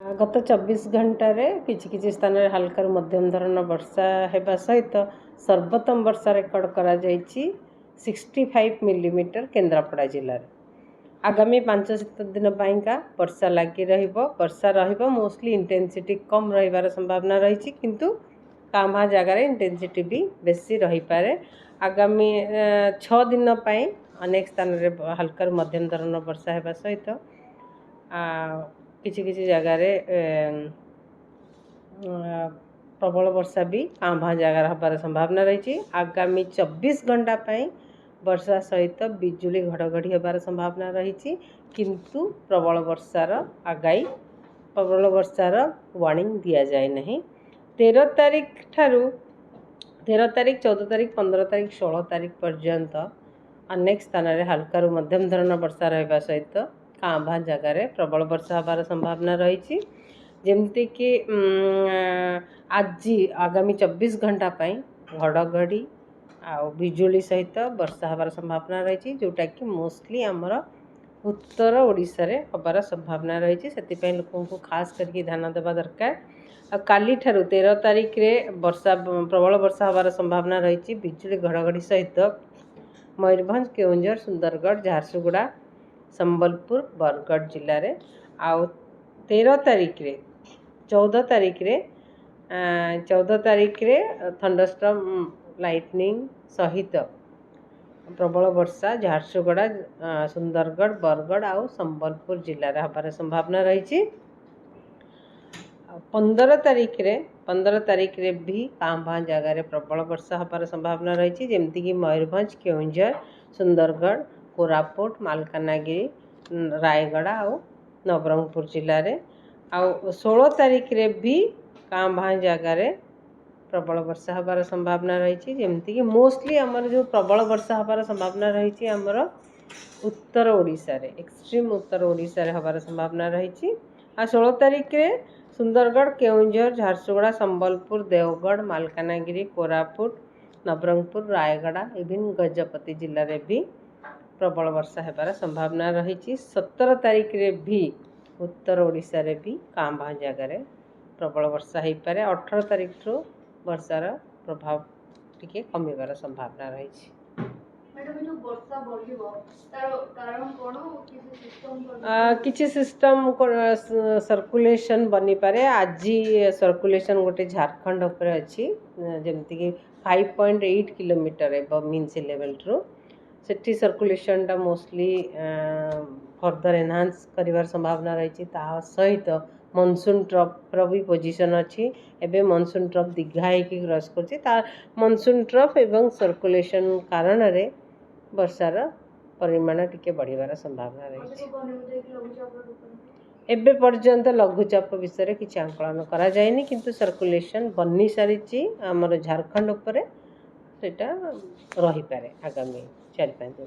गत 24 घंटे किसी स्थान में हल्का मध्यम धरण वर्षा होगा सहित सर्वोत्तम वर्षा रेकर्ड करा 65 मिलीमीटर केन्द्रापड़ा जिले में आगामी 5 दिन का वर्षा लगी वर्षा मोस्टली इंटेंसिटी कम रही संभावना रही किंतु कामा जगार इंटेंसिटी भी बेसी रही पारे। आगामी 6 दिन अनेक स्थान में हल्का मध्यम धरण वर्षा होगा सहित किसी जगार प्रबल वर्षा भी कांभा जगार हबार संभावना रही। आगामी 24 घंटा वर्षा सहित बिजुली घड़घड़ी हबार संभावना रही किंतु प्रबल वर्षार आगाई प्रबल वर्षार वार्निंग दि जाए नहीं। 13 तारीख ठारू 13 तारीख 14 तारीख 15 तारीख 16 तारीख पर्यंत अनेक स्थान में हल्का मध्यम धरण वर्षा रहा सहित कांभा जगार प्रबल वर्षा हबार संभावना रही। जमती कि आज आगामी 24 घंटा घड़घड़ी आउ बिजुली सहित वर्षा हबार संभावना रही जोटा कि मोस्टली आमर उत्तर ओडिशा रे हबार संभावना रही से लोक को खास करके ध्यान देवा दरकार। काली ठारू 13 तारीख रे वर्षा प्रबल वर्षा हबार संभावना रही बिजुली घड़घड़ी सहित मयूरभंज केउंझर सुंदरगढ़ झारसुगुड़ा संबलपुर बरगढ़ जिले में आउ 13 तारीख रे 14 तारीख रे थंडरस्टॉर्म लाइटनिंग सहित प्रबल वर्षा झारसुगुड़ा सुंदरगढ़ बरगढ़ आउ संबलपुर जिले में हबार संभावना रही। 15 तारीख रे भी कांभा जगार प्रबल वर्षा हबार संभावना रही जमती कि मयूरभंज केउंझर सुंदरगढ़ कोरापुट मालकानगिरी रायगढ़ आउ नवरंगपुर जिले में आउ 16 तारीख रे भी कांभा जगार प्रबल वर्षा हबार संभावना रही जमती कि मोस्टली आमर जो प्रबल वर्षा हबार संभावना रही आमर उत्तर ओडिशा रे एक्सट्रीम उत्तर ओडिशा रे हबार संभावना रही। आ 16 तारीख रे सुंदरगढ़ केउंझर झारसुगुड़ा संबलपुर देवगढ़ मालकानगिरी कोरापुट नवरंगपुर रायगढ़ इवन गजपति जिले में भी प्रबल वर्षा होबार संभावना रही। 17 तारीख रे भी उत्तर ओडिशा रे भी कांभा जगार प्रबल वर्षा हो पारे। 18 तारीख ठू वर्षार प्रभाव टिके कमिबार संभावना रही। किसी सिस्टम सर्कुलेशन बनी पारे। आज सर्कुलेशन गोटे झारखंड उपर अच्छी जमती कि 5.8 किलोमीटर एबव मीन सी लेवल रू सेठी सर्कुलेशन टा मोस्टली फर्दर एनहांस करिवार संभावना रही। सहित मनसून ट्रफ भी पोजिशन अच्छी एबे मनसून ट्रफ दीघा होगी क्रॉस कर मनसून ट्रफ एवं सर्कुलेशन कारण रे वर्षार परिमाण टिके बढ़िवार संभावना रही। एबे पर्यंत लघुचाप विषय किसी आंकलन करा जाएनी किंतु सर्कुलेशन बनी सारी आमर झारखंड उपरे सेटा रही पारे आगामी 4-5 दिन।